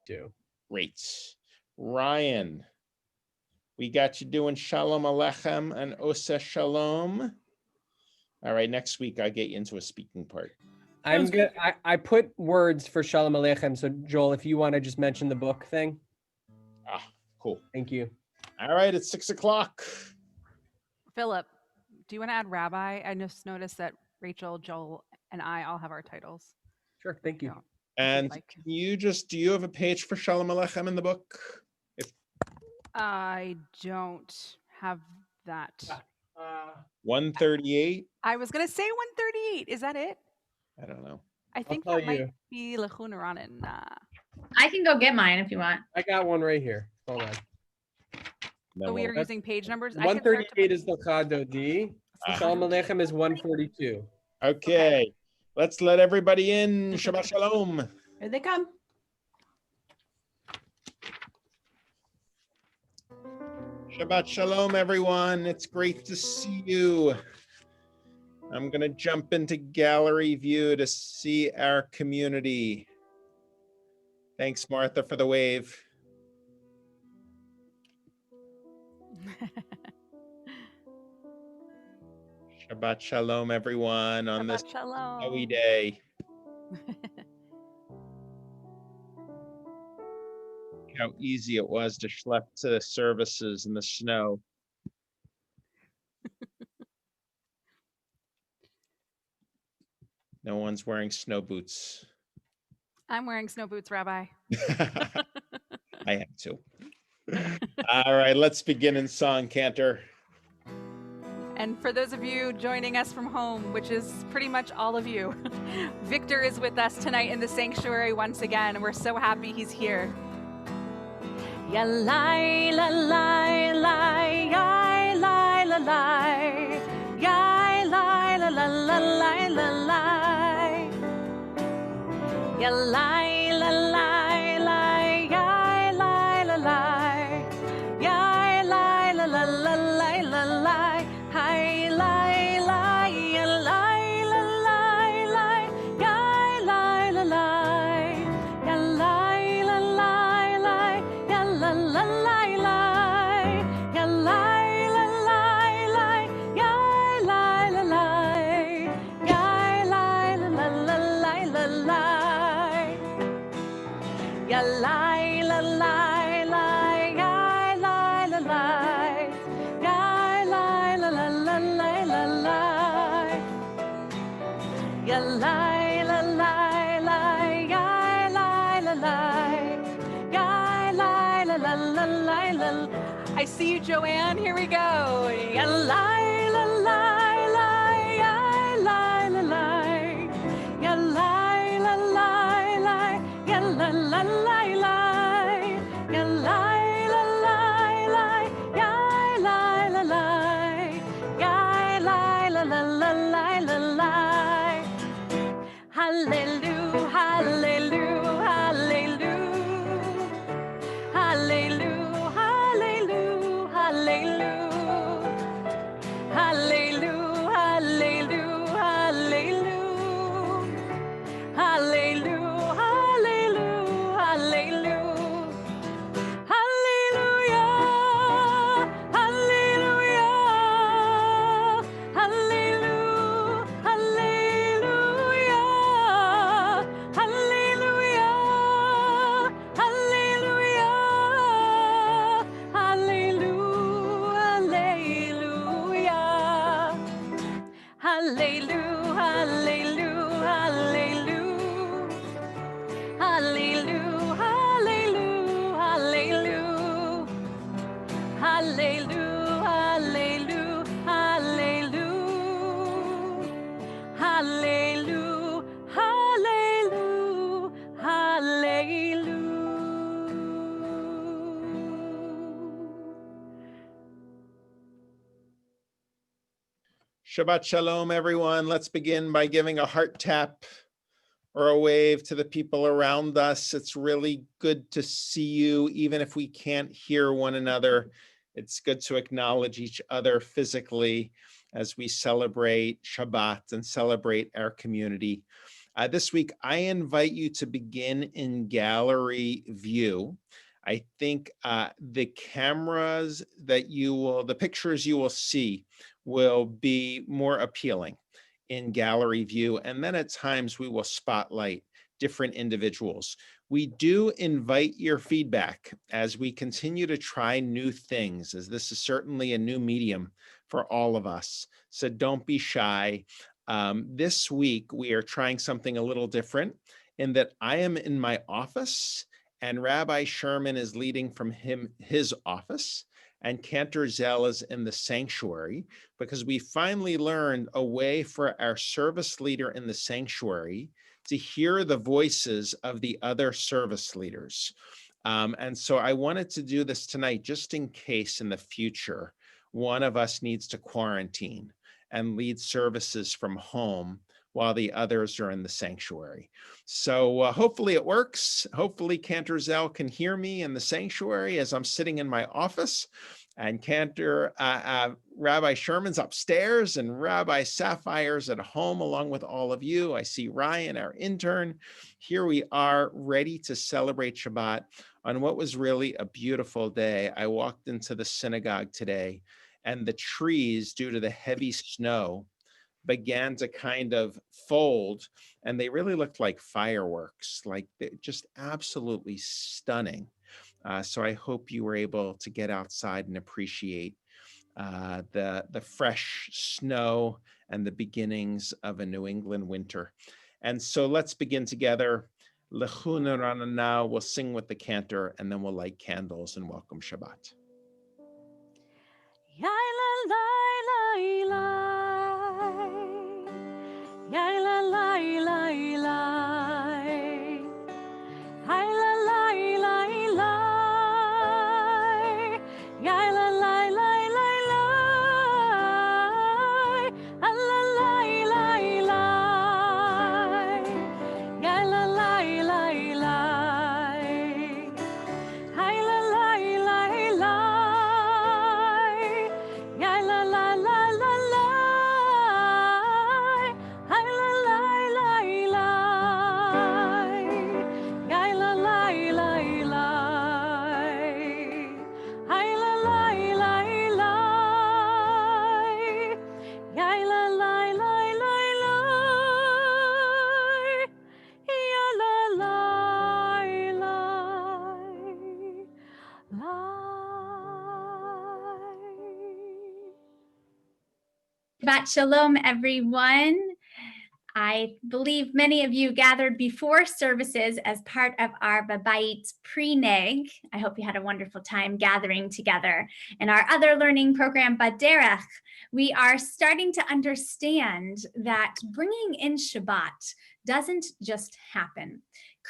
do. Great. Ryan, we got you doing Shalom Alechem and Oseh Shalom. All right, next week I'll get you into a speaking part. I'm good. I put words for Shalom Aleichem. So Joel, if you want to just mention the book thing. Cool. Thank you. All right, it's 6:00. Philip, do you want to add Rabbi? I just noticed that Rachel, Joel, and I all have our titles. Sure, thank you. And do you have a page for Shalom Alechem in the book? I don't have that. 138? I was going to say 138. Is that it? I don't know. I think that might be Lechunaranen. I can go get mine if you want. I got one right here. Hold on. So we are using page numbers. 138 is the Chadodi. Shalom Aleichem is 142. Okay, let's let everybody in. Shabbat Shalom. Here they come. Shabbat Shalom, everyone. It's great to see you. I'm going to jump into gallery view to see our community. Thanks, Martha, for the wave. Shabbat Shalom, everyone, on this snowy day. How easy it was to schlep to the services in the snow. No one's wearing snow boots. I'm wearing snow boots, Rabbi. I have to. All right, let's begin in song, Cantor. And for those of you joining us from home, which is pretty much all of you, Victor is with us tonight in the sanctuary once again, and we're so happy he's here. Ya lai la lai lai ya lai la lai ya lai la la la lai la lai ya lai la lai lai ya lai la lai ya lai la la la lai la lai hai lai lai ya lai la lai lai ya lai la lai ya lai la lai lai ya la la lai lai ya lai la lai lai ya lai la lai ya lai la la la lai la lai ya lai la lai lai ya lai la lai ya lai la la la lai la lai ya lai la lai lai ya lai la lai ya lai la la la lai la. I see you, Joanne. Here we go. Ya lai la lai lai ya lai la lai ya lai la lai lai ya la la lai lai ya lai la lai lai ya lai la lai ya lai la la la lai la lai. Hallelujah, hallelujah, hallelujah, hallelujah, hallelujah, hallelujah, hallelujah, hallelujah, hallelujah, hallelujah, hallelujah, hallelujah, hallelujah, hallelujah, hallelujah, Shabbat Shalom, everyone. Let's begin by giving a heart tap or a wave to the people around us. It's really good to see you, even if we can't hear one another. It's good to acknowledge each other physically as we celebrate Shabbat and celebrate our community. This week, I invite you to begin in gallery view. I think the cameras the pictures you will see will be more appealing in gallery view. And then at times we will spotlight different individuals. We do invite your feedback as we continue to try new things, as this is certainly a new medium for all of us. So don't be shy. This week, we are trying something a little different in that I am in my office and Rabbi Sherman is leading from his office, and Cantor Zell is in the sanctuary, because we finally learned a way for our service leader in the sanctuary to hear the voices of the other service leaders. And so I wanted to do this tonight, just in case in the future, one of us needs to quarantine and lead services from home while the others are in the sanctuary. So hopefully it works. Hopefully Cantor Zell can hear me in the sanctuary as I'm sitting in my office, and Rabbi Sherman's upstairs and Rabbi Sapphire's at home along with all of you. I see Ryan, our intern. Here we are, ready to celebrate Shabbat on what was really a beautiful day. I walked into the synagogue today, and the trees, due to the heavy snow, began to kind of fold, and they really looked like fireworks, like just absolutely stunning. So I hope you were able to get outside and appreciate the fresh snow and the beginnings of a New England winter. And so let's begin together. Lechu Neranana, we'll sing with the cantor, and then we'll light candles and welcome Shabbat. Shabbat Shalom, everyone. I believe many of you gathered before services as part of our Babayit pre-neg. I hope you had a wonderful time gathering together. In our other learning program, Baderech, we are starting to understand that bringing in Shabbat doesn't just happen.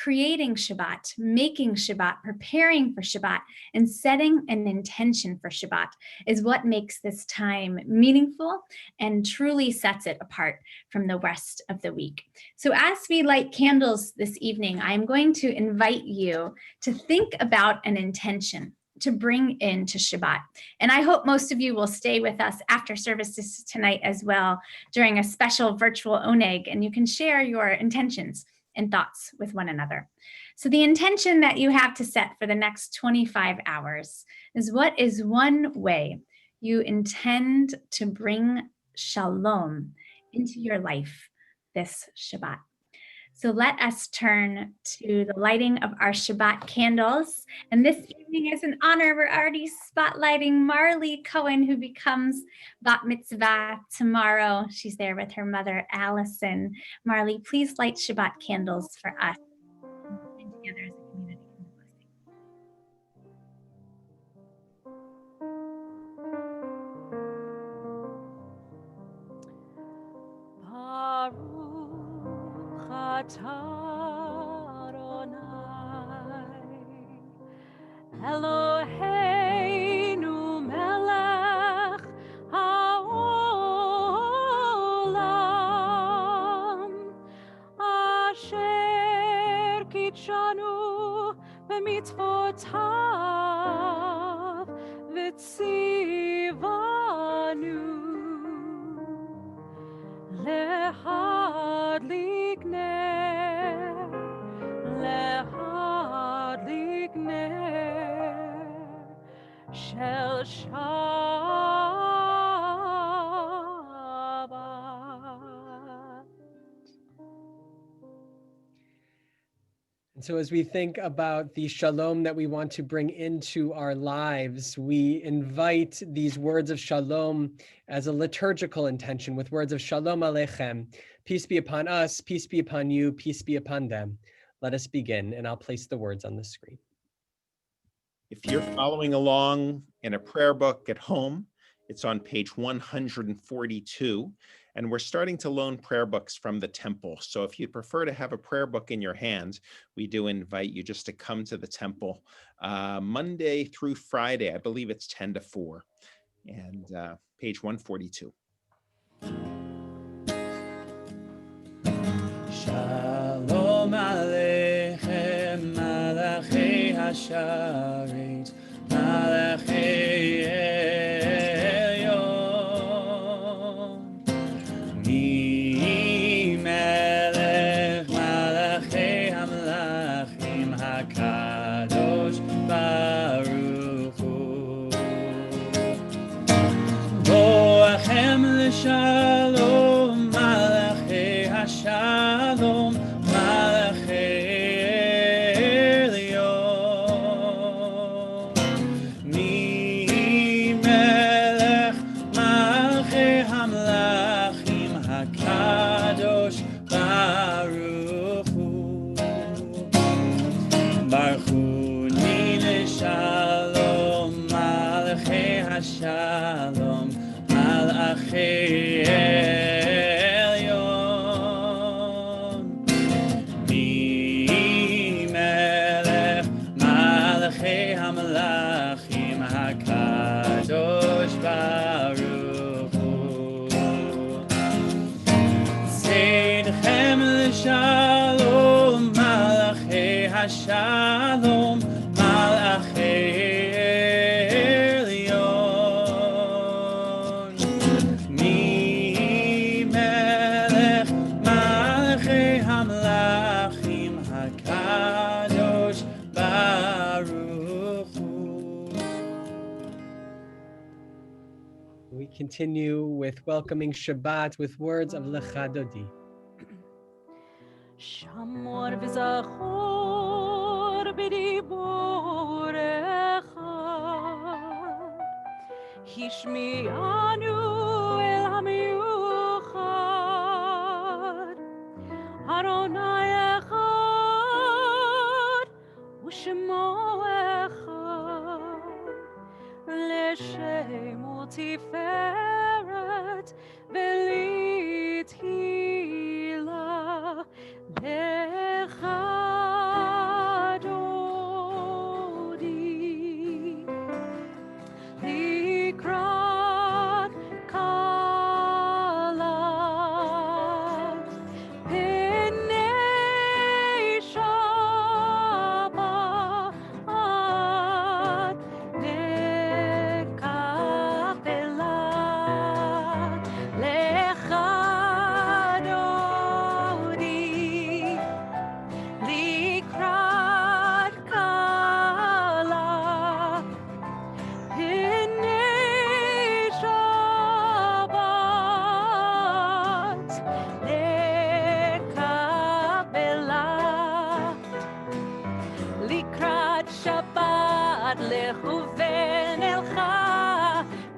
Creating Shabbat, making Shabbat, preparing for Shabbat, and setting an intention for Shabbat is what makes this time meaningful and truly sets it apart from the rest of the week. So as we light candles this evening, I'm going to invite you to think about an intention to bring into Shabbat. And I hope most of you will stay with us after services tonight as well during a special virtual oneg, and you can share your intentions and thoughts with one another. So the intention that you have to set for the next 25 hours is, what is one way you intend to bring shalom into your life this Shabbat? So let us turn to the lighting of our Shabbat candles. And this evening is an honor. We're already spotlighting Marley Cohen, who becomes Bat Mitzvah tomorrow. She's there with her mother, Allison. Marley, please light Shabbat candles for us. And together as a community. Eloheinu melech haolam asher kitshanu b'mitzvotav v'tzivanu lehadlik ner And so as we think about the shalom that we want to bring into our lives, we invite these words of shalom as a liturgical intention with words of shalom aleichem. Peace be upon us, peace be upon you, peace be upon them. Let us begin, and I'll place the words on the screen. If you're following along in a prayer book at home, it's on page 142, and we're starting to loan prayer books from the temple. So if you'd prefer to have a prayer book in your hand, we do invite you just to come to the temple Monday through Friday. I believe it's 10 to 4, and page 142. Shalom Aleichem, Malachei Hasharet, Malachei Elyon. Mi Melech Malachei Hamlachim HaKadosh Baruch Hu. Boachem L'Shalom, Malachei Hashalom, Malachei Elyon. Mi Melech Malachei Hamlachim HaKadosh Baruch Hu. Baruch Hu Ni L'Shalom, Malachei Hashalom, Malachei Elyon. Mi Melech Malachei Hamlachim HaKadosh Baruch Hu. Seidchem L'Shalom, Malachei Hashalom, Malachei Elyon. Mi Melech Malachei Hamlachim HaKadosh Baruch Hu. We continue with welcoming Shabbat with words of Lecha Dodi. Shamor v'zachor b'diborecha, hishmi'anu el hamiyuchad, Adonai echad u'shemo echad, l'shem u'tiferet v'lithilah lecha Dodi, likrat kalat pnei Shabbat nekapelat lecha Dodi, likrat kalat pnei Shabbat nekapelat. Likrat Shabbat lechuven elcha,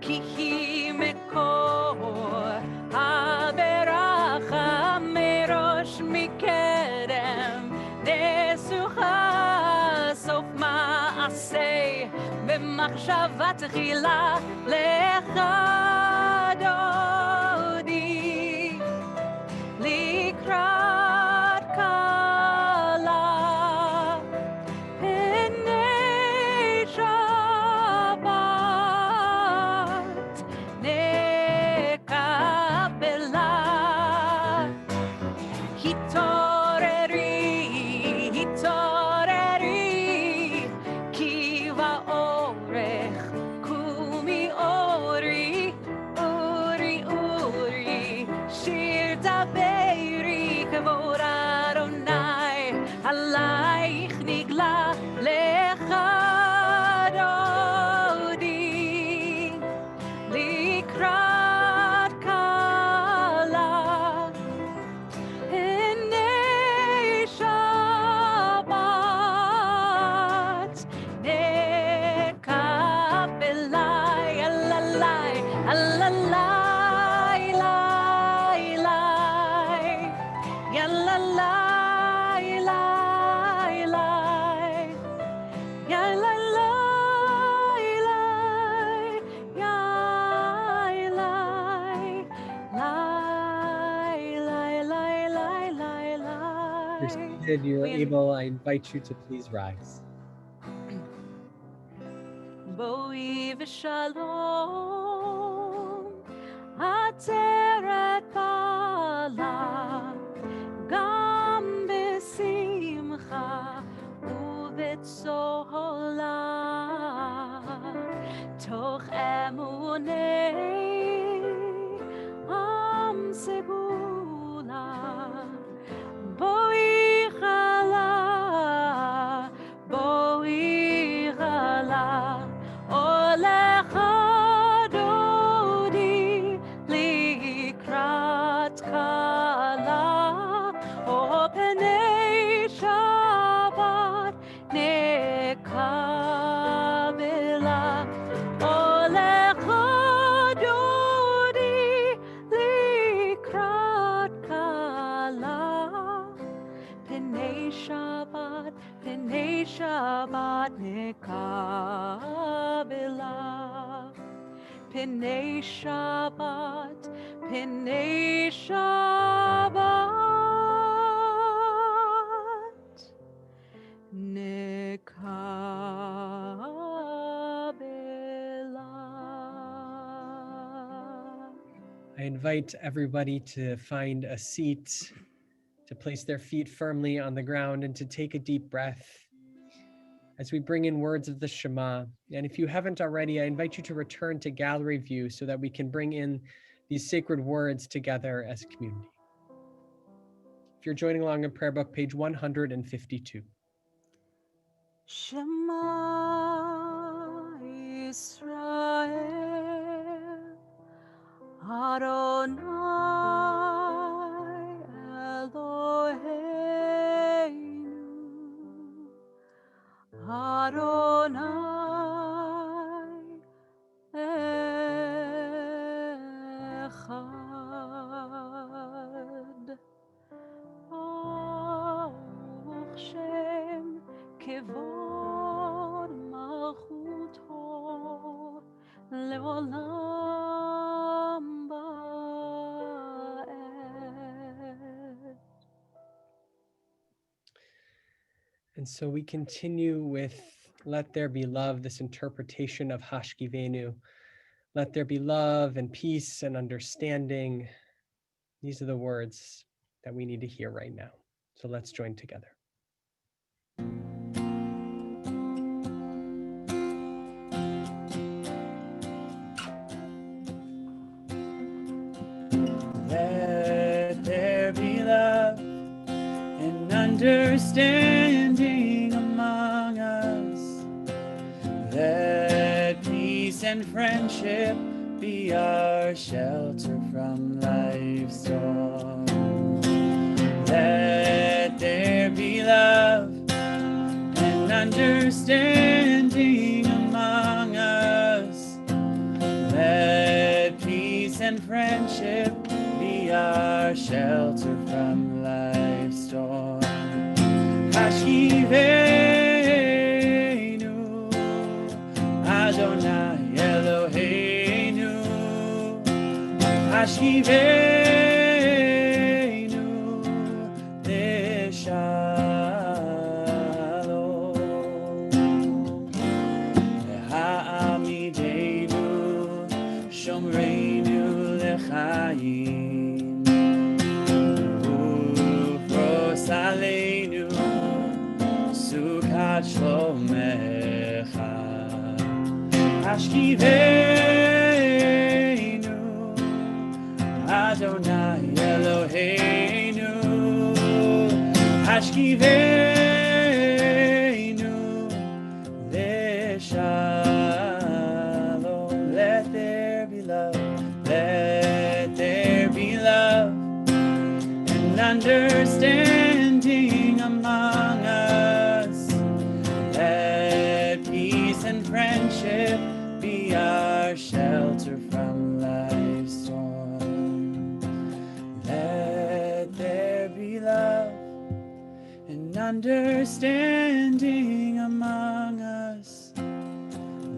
ki hi mekor haberacha merosh mikedem nesucha sof ma'aseh b'machshava tchila lecha Dodi, likrat kalat pnei Shabbat nekapelat. Hitoreri, hitoreri, ki va'orech kumi ori, uri, uri, shir daberi kavod Adonai, alaich nigla lecha Dodi, likrat kalat pnei Shabbat seated, you're We- able, I invite you to please rise. בואי ושלום, עצרת בעלה, גם בשמחה ובצהלה, תוך אמוני עם סגולה. בואי חלה, בואי חלה, הולך דודי לקראת כלה, או פני שבת נקבלה. הולך דודי לקראת כלה, פני שבת נקבלה. פני שבת נקבלה. I invite everybody to find a seat, to place their feet firmly on the ground, and to take a deep breath as we bring in words of the Shema. And if you haven't already, I invite you to return to gallery view so that we can bring in these sacred words together as a community. If you're joining along in prayer book, page 152. Shema Yisrael, Adonai Eloheinu, Adonai Echad. Baruch Shem Kevod Malchuto Leolam Ba'ed. And so we continue with Let There Be Love, this interpretation of Hashkivenu. Let there be love and peace and understanding. These are the words that we need to hear right now. So let's join together. Let there be love and understanding among us. Let peace and friendship be our shelter from life's storm. Let there be love and understanding among us. Let peace and friendship be our shelter from life's storm. Hashkivenu, Adonai Eloheinu. Hashkivenu, Leshalom. Ha'amidenu, Shomreinu L'chaim. Ufros aleinu, Sukkot Shlomecha. Hashkivenu, Adonai Eloheinu. Hashkivenu, Leshalom. Let there be love, let there be love and understanding among us. Let peace and friendship be our shelter from life's storm. Let there be love and understanding among us.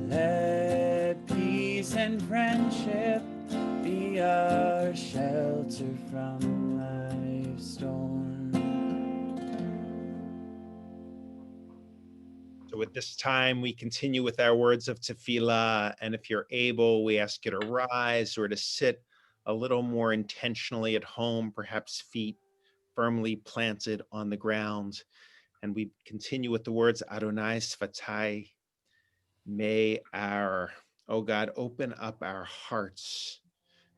Let peace and friendship be our shelter from life's storm. So at this time, we continue with our words of tefillah. And if you're able, we ask you to rise or to sit a little more intentionally at home, perhaps feet firmly planted on the ground. And we continue with the words, Adonai Svatai. May oh God, open up our hearts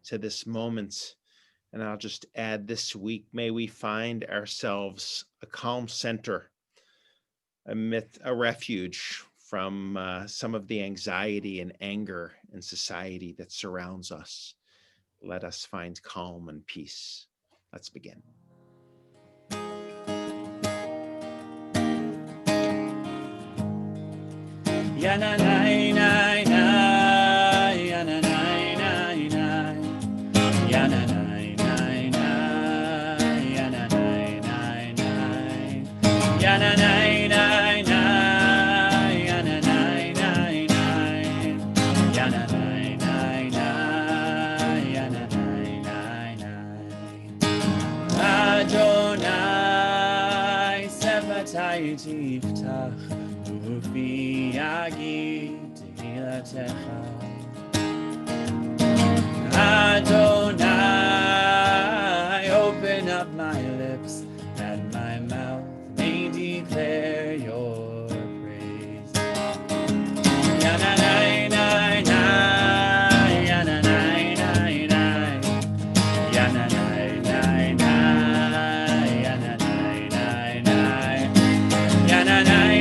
to this moment. And I'll just add, this week, may we find ourselves a calm center, a refuge from some of the anxiety and anger in society that surrounds us. Let us find calm and peace. Let's begin. Yana nai nai nai, yana nai nai nai, yana nai nai nai, yana nai nai nai, yana nai nai nai, yana nai nai nai, yana nai nai nai, yana nai nai nai. Adonai Shabbatai tiftach. Ufi yagid tehillatcha Adonai, open up my lips that my mouth may declare your praise. Yana nai nai nai, yana nai nai nai, yana nai nai nai, yana nai nai nai, yana nai.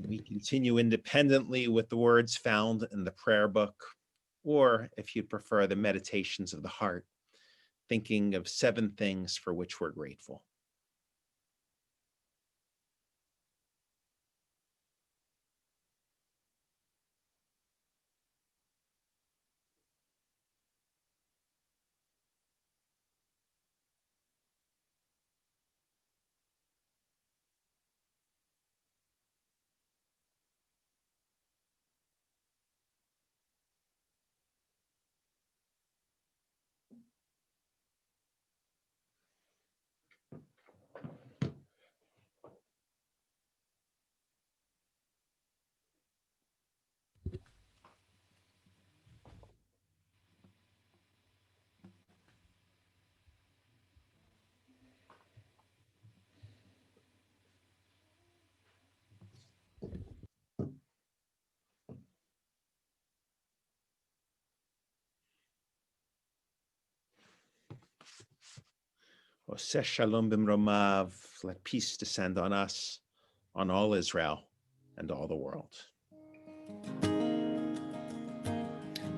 We continue independently with the words found in the prayer book, or if you'd prefer, the meditations of the heart, thinking of 7 things for which we're grateful. Oseh shalom bimromav, let peace descend on us, on all Israel, and all the world.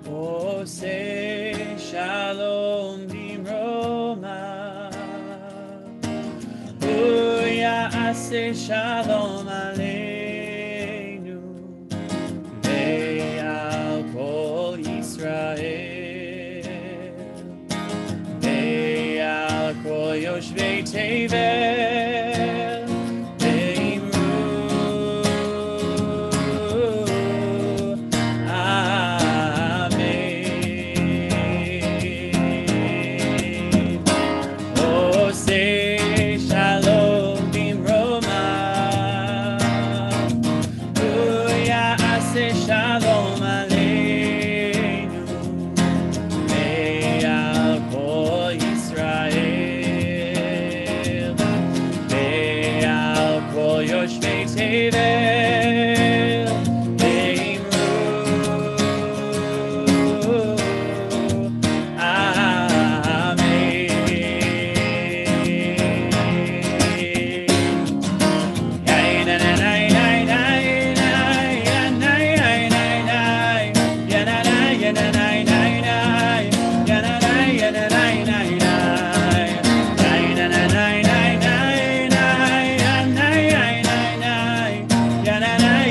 Oseh shalom bimromav, Ya'aseh shalom aleinu, ve'al kol Yisrael. Kol Yoshvei Tevel Beimru Amen. Oseh shalom bimromav, Ya'aseh shalom aleinu, ve'al kol Yisrael. Yoshvei Tevel Beimru Amen. Yana nai nai nai nai, yana nai nai nai, yana nai yana nai nai nai, yana nai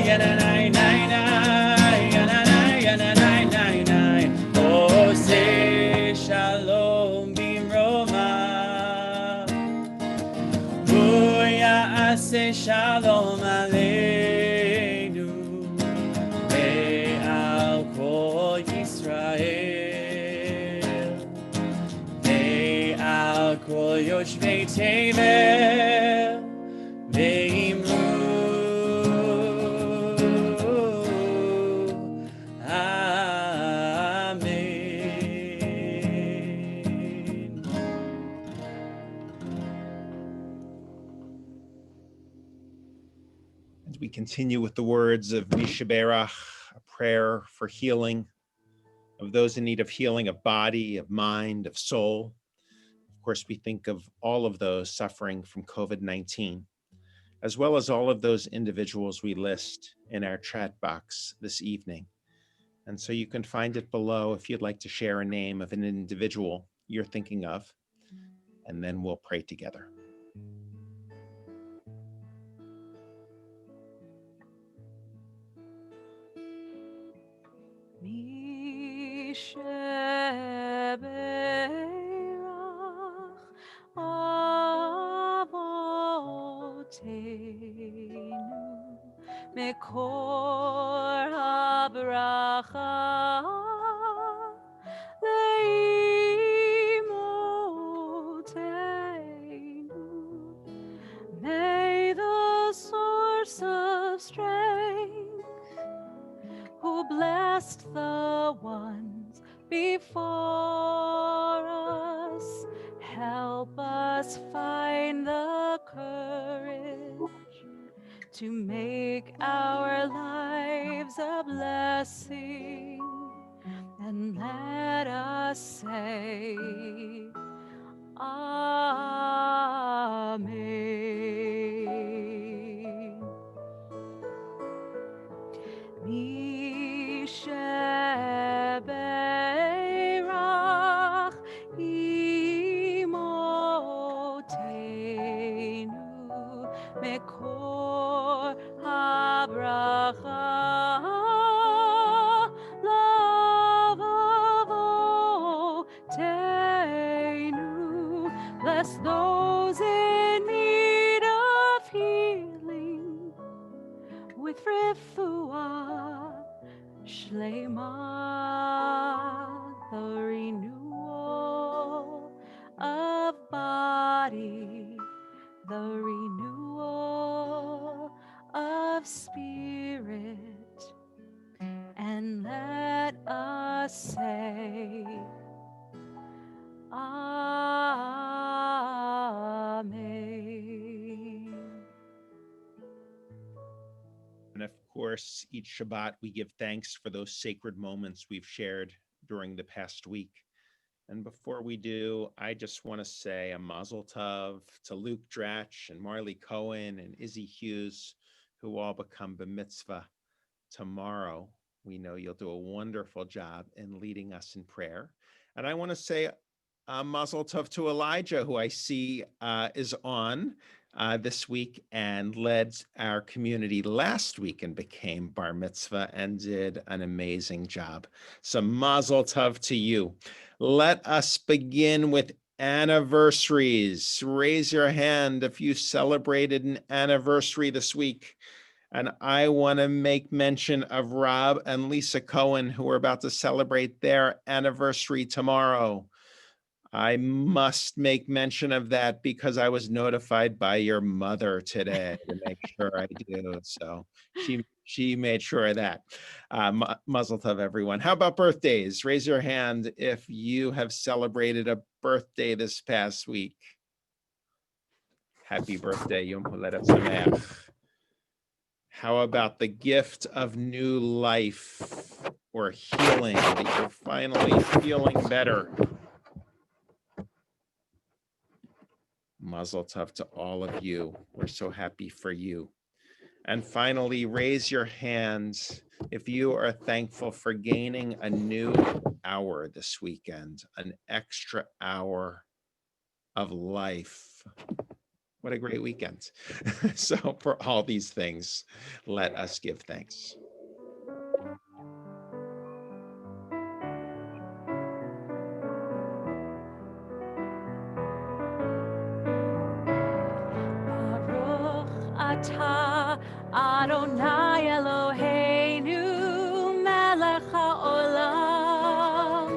yana nai nai nai, yana nai nai nai nai. Oseh shalom bimromav, Ya'aseh shalom aleinu, יושבי תבל ואמרו אמן. And we continue with the words of Mishaberach, a prayer for healing of those in need of healing of body, of mind, of soul. Of course, we think of all of those suffering from COVID-19, as well as all of those individuals we list in our chat box this evening. And so you can find it below if you'd like to share a name of an individual you're thinking of, and then we'll pray together. מקור הברכה לאמותינו. May the source of strength, who blessed the ones before us, help us find the courage to make our lives a blessing, and let us say, Amen. Misheberach imotenu mekor habracha lavavotenu. Bless those in need of healing with refuah shlema, the renewal of body, the renewal of spirit, and let us say, Amen. And of course, each Shabbat, we give thanks for those sacred moments we've shared during the past week. And before we do, I just want to say a mazel tov to Luke Dratch and Marley Cohen and Izzy Hughes, who all become b'mitzvah tomorrow. We know you'll do a wonderful job in leading us in prayer. And I want to say mazel tov to Elijah, who I see is on this week and led our community last week and became bar mitzvah and did an amazing job. So mazel tov to you. Let us begin with anniversaries. Raise your hand if you celebrated an anniversary this week. And I want to make mention of Rob and Lisa Cohen, who are about to celebrate their anniversary tomorrow. I must make mention of that because I was notified by your mother today to make sure I do. So she made sure of that. Mazel tov, everyone. How about birthdays? Raise your hand if you have celebrated a birthday this past week. Happy birthday, Yom Holedet Sameach. How about the gift of new life or healing, that you're finally feeling better? Mazel tov to all of you. We're so happy for you. And finally, raise your hands if you are thankful for gaining a new hour this weekend, an extra hour of life. What a great weekend. So for all these things, let us give thanks. Ata Adonai Eloheinu melech haolam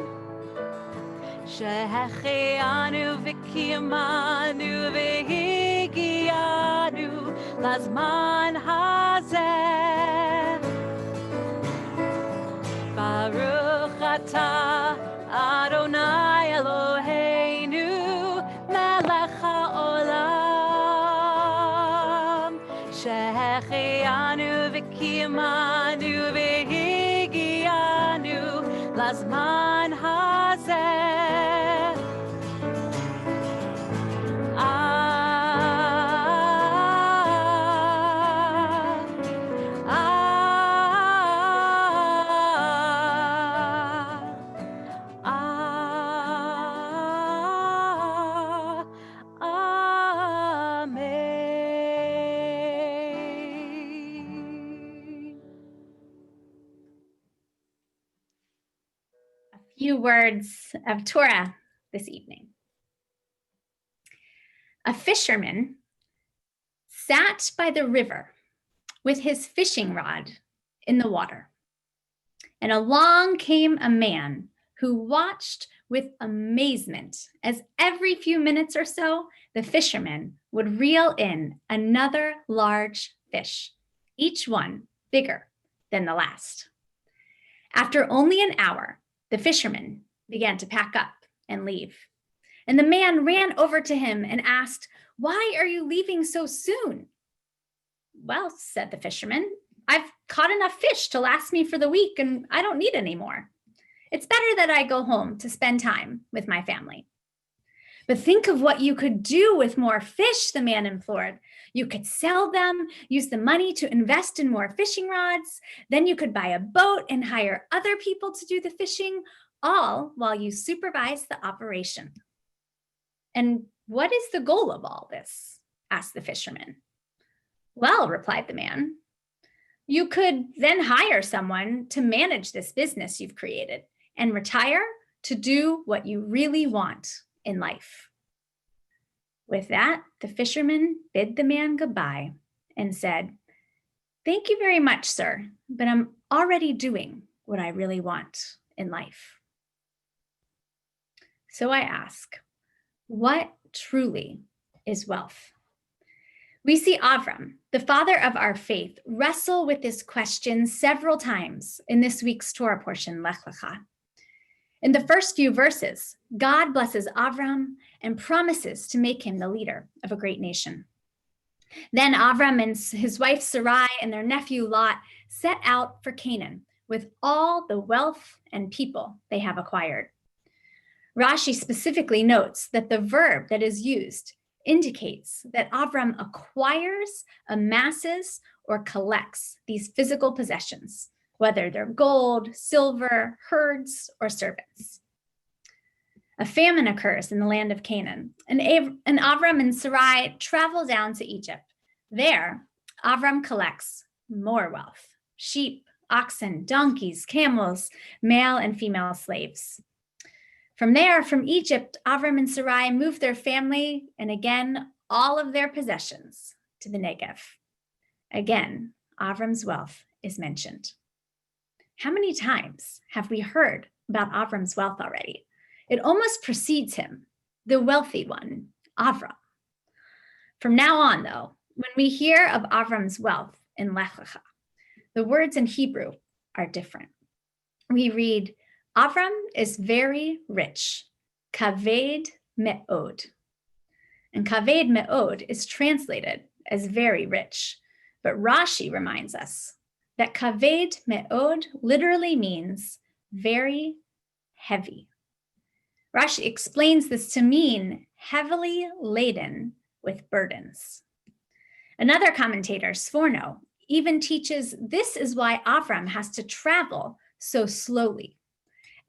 שהחיינו וקיימנו והגיענו לזמן הזה. ברוך אתה אדוני אלוהינו מלך העולם, שהחיינו וקיימנו והגיענו לזמן הזה. Few words of Torah this evening. A fisherman sat by the river with his fishing rod in the water, and along came a man who watched with amazement as every few minutes or so the fisherman would reel in another large fish, each one bigger than the last. After only an hour, the fisherman began to pack up and leave. And the man ran over to him and asked, "Why are you leaving so soon?" "Well," said the fisherman, "I've caught enough fish to last me for the week and I don't need any more. It's better that I go home to spend time with my family." "But think of what you could do with more fish," the man implored. "You could sell them, use the money to invest in more fishing rods. Then you could buy a boat and hire other people to do the fishing, all while you supervise the operation." "And what is the goal of all this?" asked the fisherman. "Well," replied the man, "you could then hire someone to manage this business you've created and retire to do what you really want in life." With that, the fisherman bid the man goodbye and said, "Thank you very much, sir, but I'm already doing what I really want in life." So I ask, what truly is wealth? We see Avram, the father of our faith, wrestle with this question several times in this week's Torah portion, Lech Lecha. In the first few verses, God blesses Avram and promises to make him the leader of a great nation. Then Avram and his wife Sarai and their nephew Lot set out for Canaan with all the wealth and people they have acquired. Rashi specifically notes that the verb that is used indicates that Avram acquires, amasses, or collects these physical possessions, whether they're gold, silver, herds, or servants. A famine occurs in the land of Canaan, and Avram and Sarai travel down to Egypt. There, Avram collects more wealth: sheep, oxen, donkeys, camels, male and female slaves. From there, from Egypt, Avram and Sarai move their family and again, all of their possessions to the Negev. Again, Avram's wealth is mentioned. How many times have we heard about Avram's wealth already? It almost precedes him, the wealthy one, Avram. From now on, though, when we hear of Avram's wealth in Lech Lecha, the words in Hebrew are different. We read, Avram is very rich, kaved me'od. And kaved me'od is translated as very rich, but Rashi reminds us that kaved me'od literally means very heavy. Rashi explains this to mean heavily laden with burdens. Another commentator, Sforno, even teaches this is why Avram has to travel so slowly.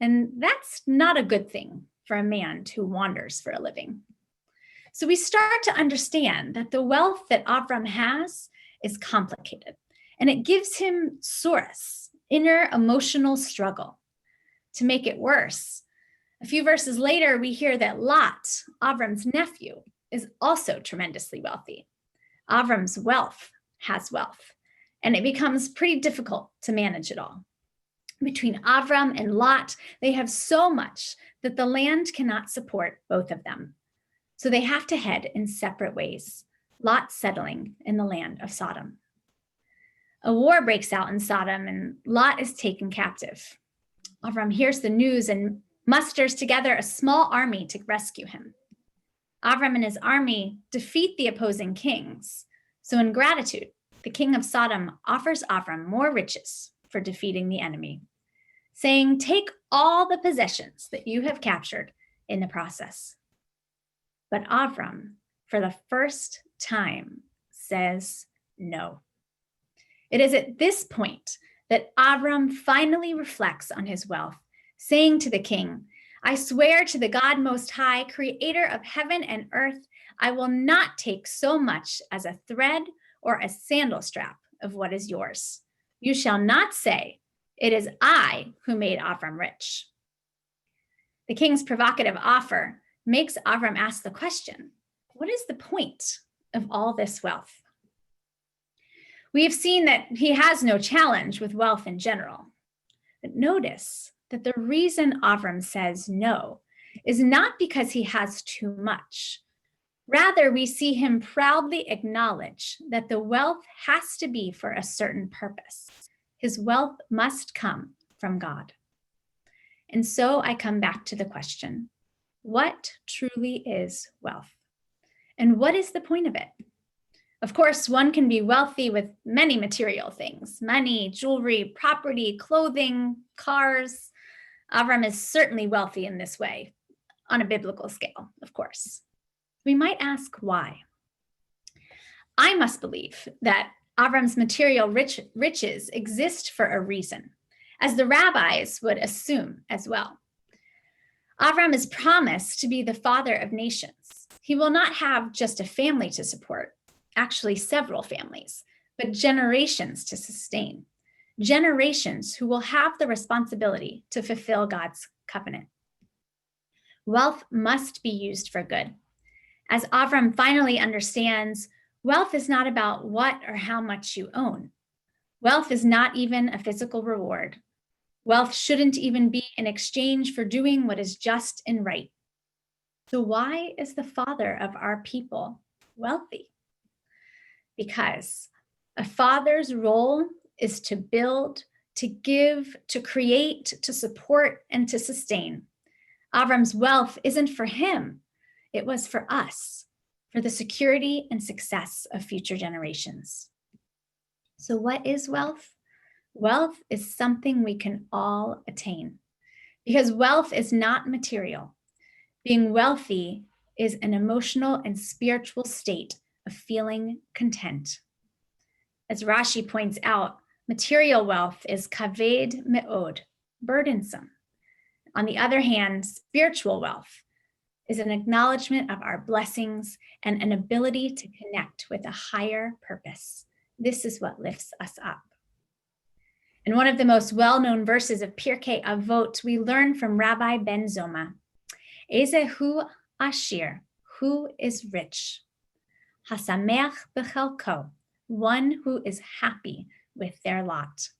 And that's not a good thing for a man who wanders for a living. So we start to understand that the wealth that Avram has is complicated, and it gives him source, inner emotional struggle. To make it worse, a few verses later, we hear that Lot, Avram's nephew, is also tremendously wealthy. Avram's wealth has wealth, and it becomes pretty difficult to manage it all. Between Avram and Lot, they have so much that the land cannot support both of them. So they have to head in separate ways, Lot settling in the land of Sodom. A war breaks out in Sodom and Lot is taken captive. Avram hears the news and musters together a small army to rescue him. Avram and his army defeat the opposing kings. So in gratitude, the king of Sodom offers Avram more riches for defeating the enemy, saying, "Take all the possessions that you have captured in the process." But Avram, for the first time, says no. It is at this point that Avram finally reflects on his wealth, saying to the king, "I swear to the God Most High, creator of heaven and earth, I will not take so much as a thread or a sandal strap of what is yours. You shall not say, 'It is I who made Avram rich.'" The king's provocative offer makes Avram ask the question, what is the point of all this wealth? We have seen that he has no challenge with wealth in general. But notice that the reason Avram says no is not because he has too much. Rather, we see him proudly acknowledge that the wealth has to be for a certain purpose. His wealth must come from God. And so I come back to the question, what truly is wealth? And what is the point of it? Of course, one can be wealthy with many material things, money, jewelry, property, clothing, cars. Avram is certainly wealthy in this way, on a biblical scale, of course. We might ask why. I must believe that Avram's material riches exist for a reason, as the rabbis would assume as well. Avram is promised to be the father of nations. He will not have just a family to support, actually several families, but generations to sustain. Generations who will have the responsibility to fulfill God's covenant. Wealth must be used for good. As Avram finally understands, wealth is not about what or how much you own. Wealth is not even a physical reward. Wealth shouldn't even be in exchange for doing what is just and right. So why is the father of our people wealthy? Because a father's role is to build, to give, to create, to support, and to sustain. Avram's wealth isn't for him. It was for us, for the security and success of future generations. So what is wealth? Wealth is something we can all attain, because wealth is not material. Being wealthy is an emotional and spiritual state of feeling content. As Rashi points out, material wealth is kaved me'od, burdensome. On the other hand, spiritual wealth is an acknowledgement of our blessings and an ability to connect with a higher purpose. This is what lifts us up. In one of the most well-known verses of Pirkei Avot, we learn from Rabbi Ben Zoma, Ezehu Ashir, who is rich? Hasameach bechelko, one who is happy with their lot.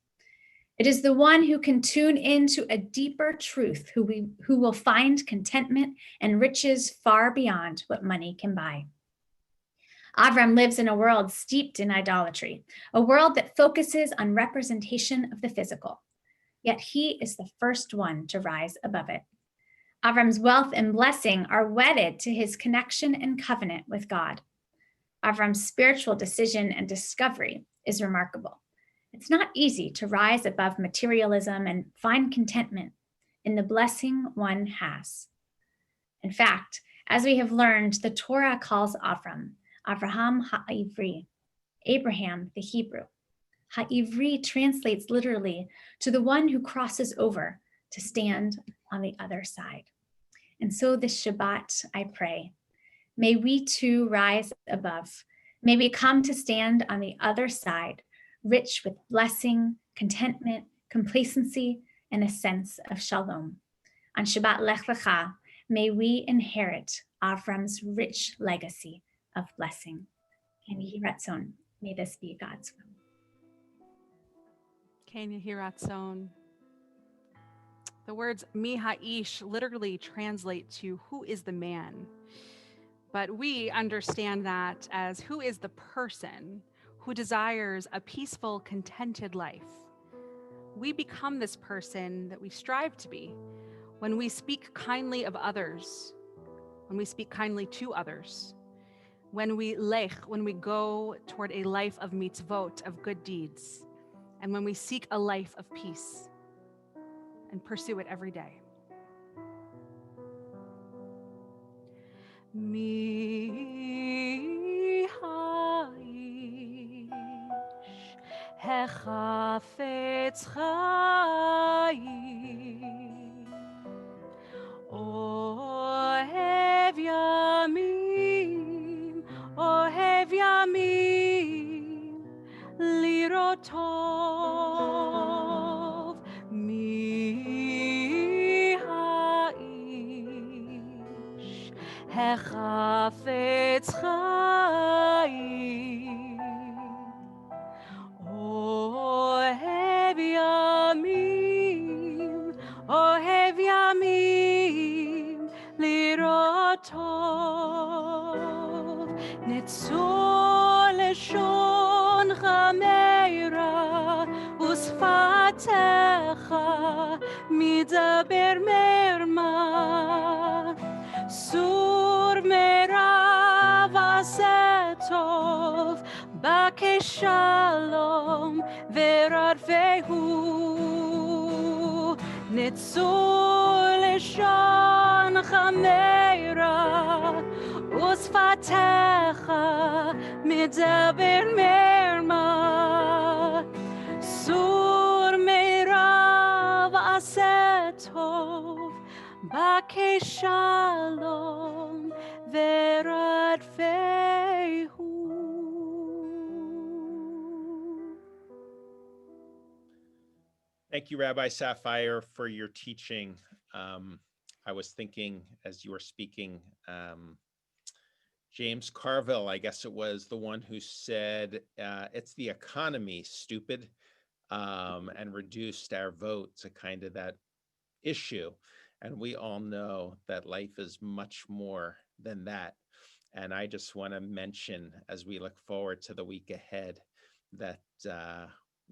It is the one who can tune into a deeper truth, who will find contentment and riches far beyond what money can buy. Avram lives in a world steeped in idolatry, a world that focuses on representation of the physical. Yet he is the first one to rise above it. Avram's wealth and blessing are wedded to his connection and covenant with God. Avram's spiritual decision and discovery is remarkable. It's not easy to rise above materialism and find contentment in the blessing one has. In fact, as we have learned, the Torah calls Avram, Avraham Ha'ivri, Abraham the Hebrew. Ha'ivri translates literally to the one who crosses over to stand on the other side. And so this Shabbat, I pray, may we too rise above. May we come to stand on the other side, rich with blessing, contentment, complacency, and a sense of shalom. On Shabbat Lech Lecha, may we inherit Avram's rich legacy of blessing. Ken Yehi Ratzon, may this be God's will. Ken Yehi Ratzon. The words mi ha'ish literally translate to who is the man. But we understand that as who is the person who desires a peaceful, contented life. We become this person that we strive to be when we speak kindly of others, when we speak kindly to others, when we go toward a life of mitzvot, of good deeds, and when we seek a life of peace and pursue it every day. Mi ha'ish hechafetz chayim ohev yamim lirot tov mi ha'ish hechafetz chayim ohev yamim lirot tov nitzol leshon chameira usfatecha midaber merma sur merav asetov bakeshalom veradvehu nitzul leshon chameira usfatecha midaber merma sur merav asetov bakeshalom veradvehu. Thank you, Rabbi Sapphire, for your teaching. I was thinking as you were speaking, James Carville, I guess it was the one who said, it's the economy, stupid, and reduced our vote to kind of that issue. And we all know that life is much more than that. And I just want to mention, as we look forward to the week ahead, that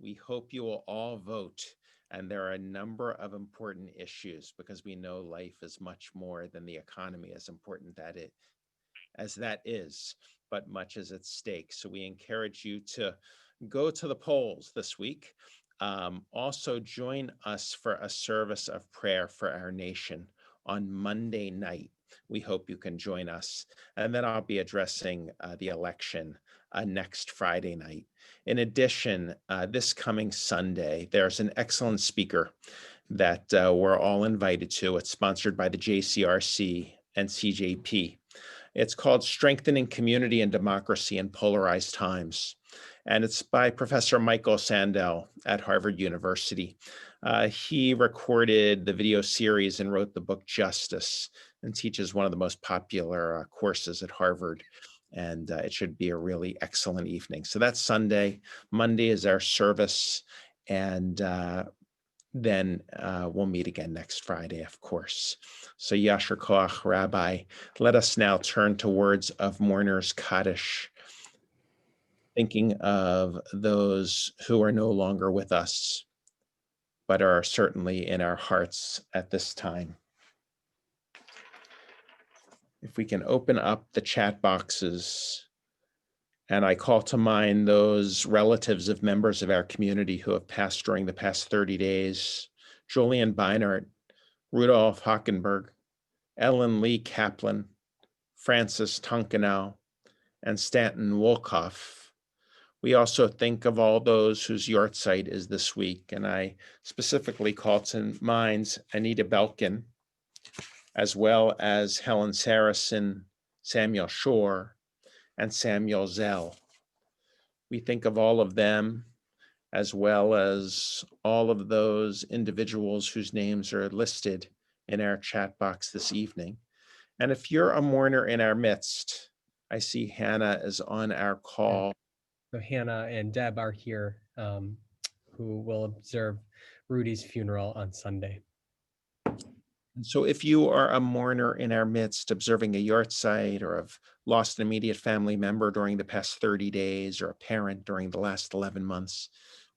we hope you will all vote. And there are a number of important issues because we know life is much more than the economy, as important as that is, but much is at stake. So we encourage you to go to the polls this week. Also join us for a service of prayer for our nation on Monday night. We hope you can join us. And then I'll be addressing the election next Friday night. In addition, this coming Sunday, there's an excellent speaker that we're all invited to. It's sponsored by the JCRC and CJP. It's called Strengthening Community and Democracy in Polarized Times. And it's by Professor Michael Sandel at Harvard University. He recorded the video series and wrote the book Justice and teaches one of the most popular courses at Harvard. And it should be a really excellent evening. So that's Sunday. Monday is our service. And then we'll meet again next Friday, of course. So Yasher Koach, Rabbi, let us now turn to words of mourners Kaddish, thinking of those who are no longer with us, but are certainly in our hearts at this time. If we can open up the chat boxes, and I call to mind those relatives of members of our community who have passed during the past 30 days, Julian Beinart, Rudolf Hockenberg, Ellen Lee Kaplan, Francis Tonkenau, and Stanton Wolkoff. We also think of all those whose yahrzeit is this week, and I specifically call to mind Anita Belkin, as well as Helen Saracen, Samuel Shore, and Samuel Zell. We think of all of them, as well as all of those individuals whose names are listed in our chat box this evening. And if you're a mourner in our midst, I see Hannah is on our call. So Hannah and Deb are here, who will observe Rudy's funeral on Sunday. And so if you are a mourner in our midst, observing a yahrzeit, or have lost an immediate family member during the past 30 days, or a parent during the last 11 months,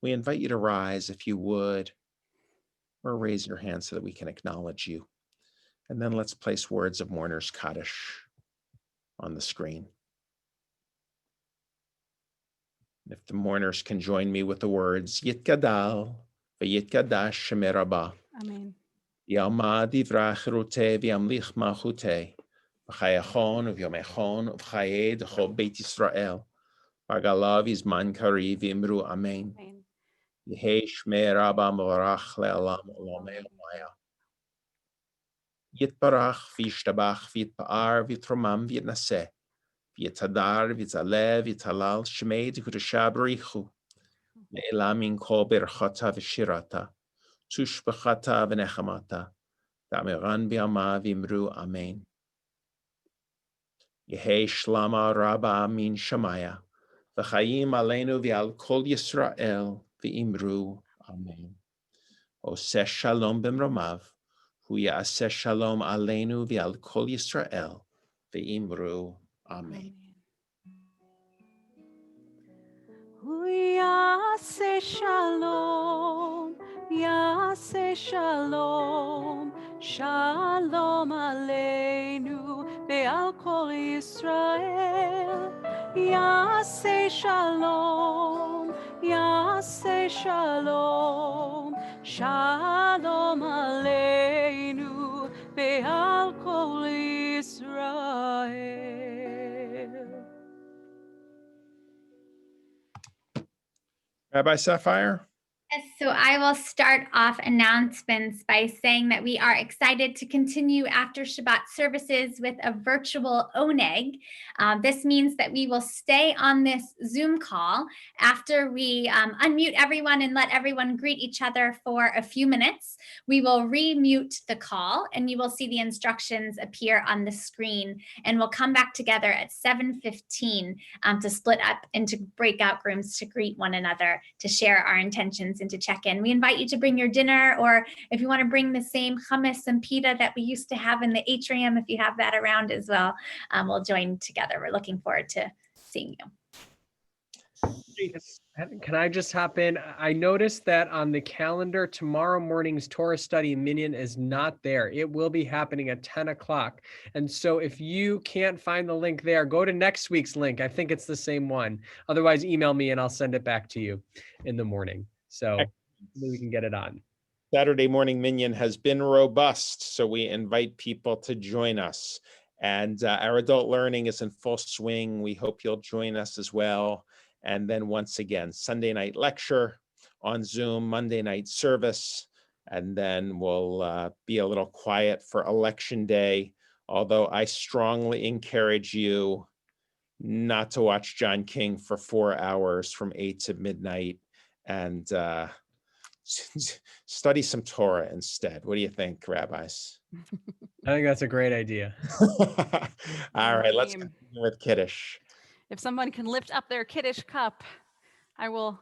we invite you to rise if you would, or raise your hand so that we can acknowledge you. And then let's place words of mourner's Kaddish on the screen. If the mourners can join me with the words, Yitgadal, v'yitgadash Shemei Rabbah. Amen. Yalma divrach rute v'yamlich malchute, v'chayachon v'yomechon v'chaye d'chol Beit Yisrael, v'galav yizman kari v'imru amen. Amen. Yehei Shmei Rabbah morach le'alam olamei omaya. Yitbarach v'yishtabach v'yitpa'ar v'yitromam v'yitnaseh, v'yitadar v'yitzaleh v'yitalal Shmei d'kudusha b'richu, le'elam min kol berachata v'shirata, tushbachata v'nechamata, Da'meran bi'ama v'imru amen. Yehei shlama rabba min shamaya, v'chayim aleinu v'al kol Yisrael v'imru amen. Oseh shalom b'mromav, hu ya'aseh shalom aleinu v'al kol Yisrael v'imru amen. Yaseh shalom, Yaseh shalom, shalom aleinu ve'al kol Yisrael. Yaseh shalom, Yaseh shalom, shalom aleinu ve'al kol Yisrael. Rabbi Sapphire? Yes, so I will start off announcements by saying that we are excited to continue after Shabbat services with a virtual oneg. This means that we will stay on this Zoom call after we unmute everyone and let everyone greet each other for a few minutes. We will remute the call and you will see the instructions appear on the screen, and we'll come back together at 7:15 to split up into breakout rooms to greet one another, to share our intentions and to check in. We invite you to bring your dinner, or if you want to bring the same hummus and pita that we used to have in the atrium, if you have that around as well, we'll join together. We're looking forward to seeing you. Can I just hop in? I noticed that on the calendar, tomorrow morning's Torah study minyan is not there. It will be happening at 10 o'clock. And so if you can't find the link there, go to next week's link. I think it's the same one. Otherwise, email me and I'll send it back to you in the morning. So maybe we can get it on. Saturday morning minyan has been robust, so we invite people to join us. And our adult learning is in full swing. We hope you'll join us as well. And then once again, Sunday night lecture on Zoom, Monday night service, and then we'll be a little quiet for election day. Although I strongly encourage you not to watch John King for 4 hours from 8 to midnight, and study some Torah instead. What do you think, rabbis? I think that's a great idea. All right, let's continue with Kiddush. If someone can lift up their Kiddush cup, I will,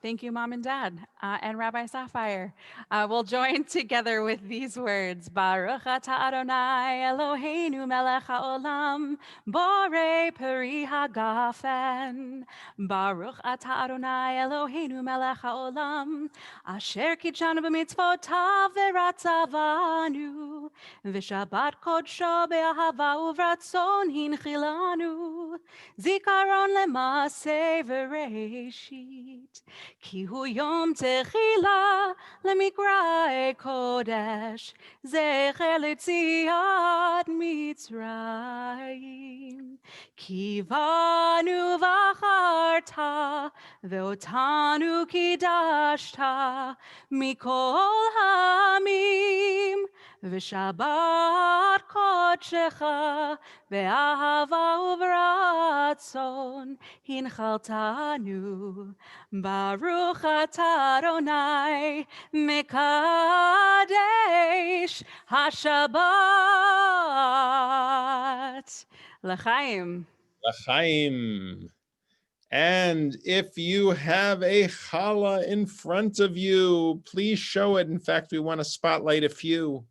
thank you, Mom and Dad, and Rabbi Sapphire. We'll join together with these words. Baruch atah Adonai Eloheinu melech haolam, borei peri hagafen. Baruch atah Adonai Eloheinu melech haolam, asher kitshanu b'mitzvotav v'ratzavanu, v'shabbat kodsho be'ahava uvratzon hinchilanu, zikaron lemaseh v'reish. Ki hu yom techila lemikra kodesh, zecher letziat Mitzrayim. Ki vanu vacharta ve'otanu kidashta mikol hamim, v'shabbat kodshecha ve'ahava uvratzon hinchaltanu. Baruch atah Adonai mekadesh hashabbat. L'chaim. L'chaim. And if you have a challah in front of you, please show it. In fact, we want to spotlight a few.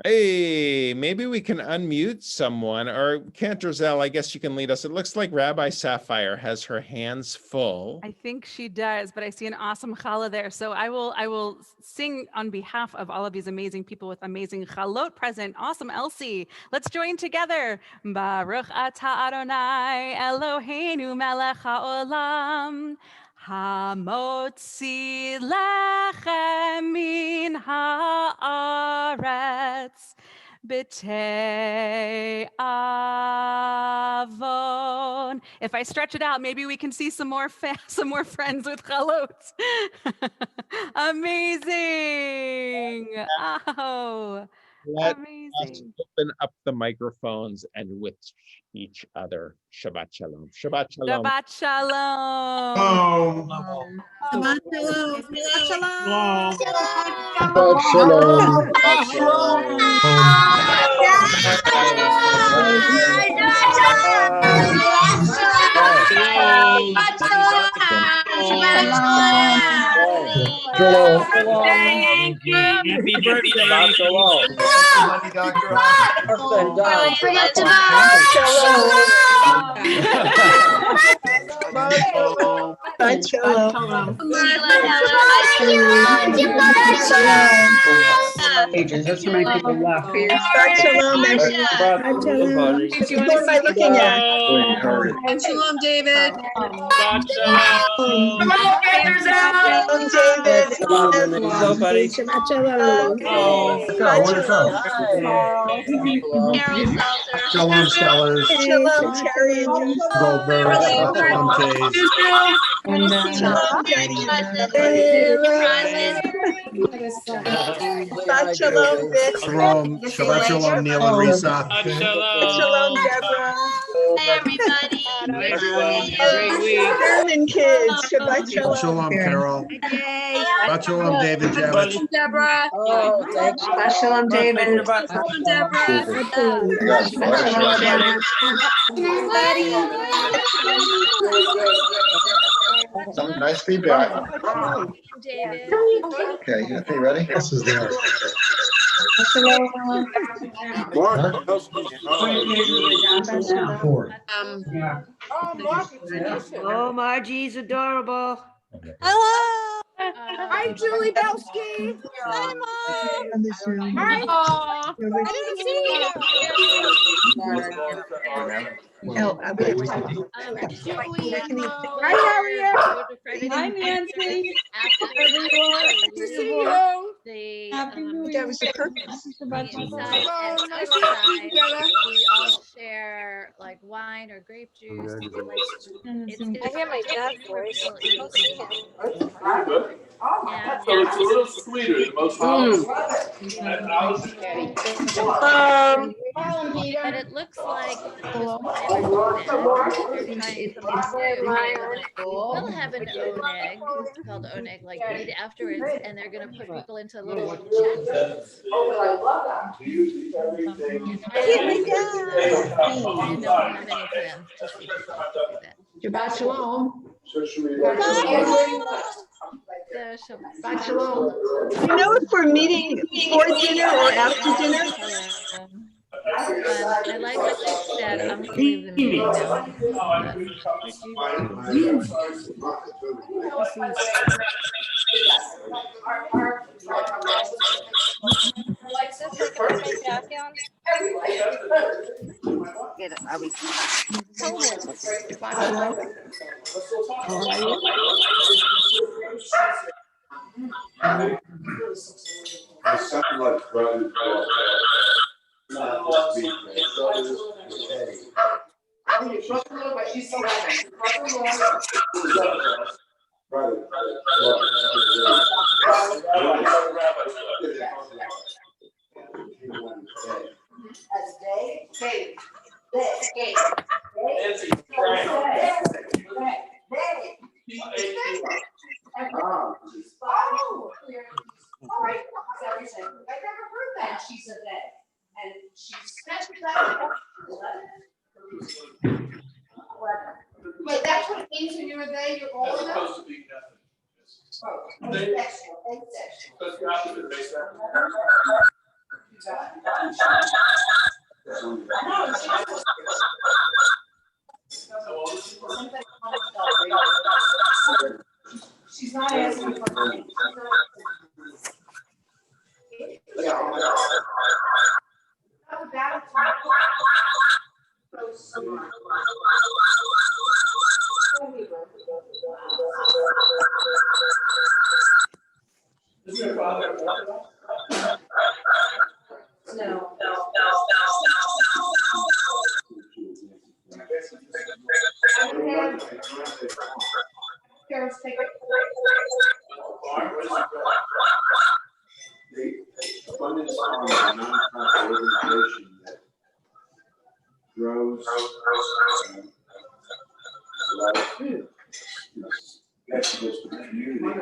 Hey, maybe we can unmute someone, or Cantorzel, I guess you can lead us. It looks like Rabbi Sapphire has her hands full. I think she does, but I see an awesome challah there. So I will sing on behalf of all of these amazing people with amazing chalot present. Awesome, Elsie. Let's join together. Baruch atah Adonai Eloheinu melech haolam. Hamotzi lechem min haaretz. B'tei avon. If I stretch it out, maybe we can see some more friends with chalot. Amazing! Oh, Let us amazing! open up the microphones and with each other. Shabbat shalom. Shabbat shalom. Shabbat shalom. Shabbat shalom. Shabbat shalom. Happy birthday. Pages, that's how many people left. Shabbat shalom, everyone. Shabbat shalom. Who am I looking at? Shabbat Shalom, David. Shabbat shalom. Shalom, David. Hello, buddy. Shabbat shalom. Shalom, Stellars. Shalom, Terry and Goldberg. Shalom, Chase. Shalom, Jenny. Shabbat shalom, Vic. Shabbat shalom, Neil and Risa. Shabbat shalom. Shalom, Deborah. everybody. Great week. German kids. Shabbat shalom. Shalom, Carol. Shabbat shalom, David Javich. Deborah. Shabbat shalom, David. Shalom, Deborah. Shabbat shalom, Deborah. Some nice feedback. David. Okay, you ready? This is there. Four. Oh, Margie's adorable. Hello. Hi, Julie Belsky. Hi, Mom. Hi. Aw. I didn't see Oh, you. Hi, how are you? Hi, Nancy. After Everyone. Good to see you. they that was the purpose. inside and Nice to outside, meet you, Jenna. we all share like wine or grape juice. It's I hear my dad's voice. And So it's a little sweeter than most holidays. but it looks like we'll have an oneg called oneg like right afterwards, and they're gonna put people into little chests. Oh, I love that. I don't have any plans to do that. Shabbat shalom. Shabbat shalom. You know if we're meeting before dinner or after dinner? I like what they said. I'm gonna leave the meeting now. Wait, that's what it means when you're there, you're old enough? She's not asking for money. Is your father? No. Parents take it. The Abundance Farm is a nonprofit organization that grows a lot of vegetables for the community.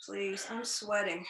Please, I'm sweating.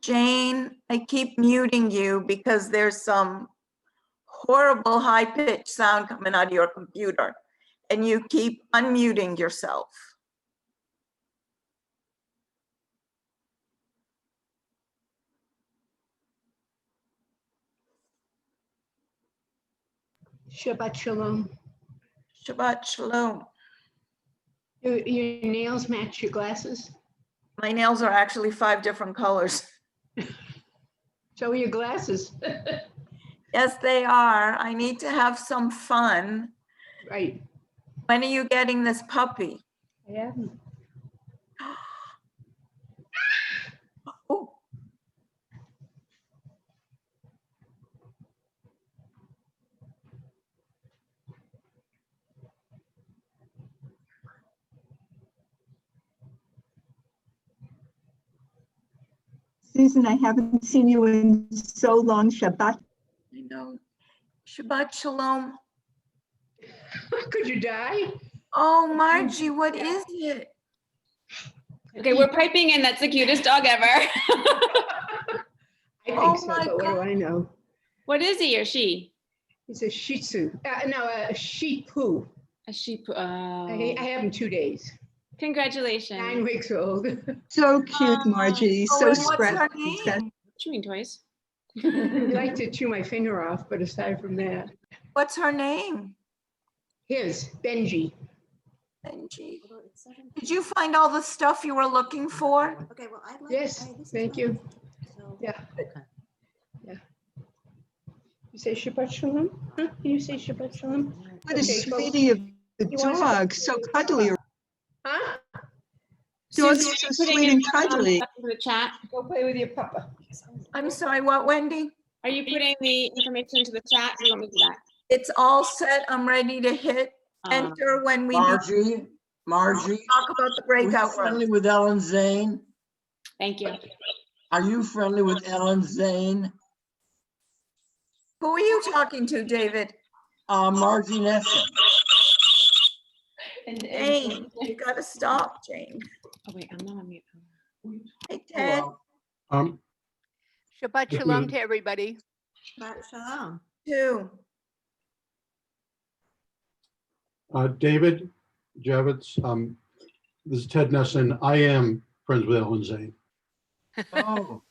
Jane, I keep muting you because there's some horrible high-pitched sound coming out of your computer, and you keep unmuting yourself. Shabbat shalom. Shabbat shalom. Your nails match your glasses? My nails are actually 5 different colors. So are your glasses. Yes, they are. I need to have some fun. Right. When are you getting this puppy? I haven't. Oh. Susan, I haven't seen you in so long. Shabbat. I know. Shabbat shalom. Could you die? Oh, Margie, what is it? Okay, we're piping in. That's the cutest dog ever. I think so, my but what do I know? What is he or she? He's a Shih Tzu. No, a Shih Poo. A sheep. I have him 2 days. Congratulations. 9 weeks old. So cute, Margie. Oh, So and what's her scratchy. name? Chewing toys. I'd like to chew my finger off, but aside from that. What's her name? His, Benji. Benji. Did you find all the stuff you were looking for? Okay, well, I'd like. Yes, thank you. So, Yeah. Yeah. You say Shabbat Shalom? Huh? You say Shabbat Shalom? What a Okay, sweetie of the You want dog. So cuddly. Huh? Dog's Susan, so putting sweet in and cuddly. stuff into the chat. Go play with your papa. I'm sorry, what, Wendy? Are you putting the information into the chat? We want me to do that. It's all set. I'm ready to hit enter when we Margie, talk about the are you breakout friendly room. with Ellen Zane? Thank you. Are you friendly with Ellen Zane? Who are you talking to, David? Margie Nesson. Jane, you gotta stop, Jane. Oh wait, I'm not on mute. Hey, Ted. Shabbat shalom to everybody. Shabbat shalom. Two. David Javits, this is Ted Nesson. I am friends with Ellen Zane. Oh,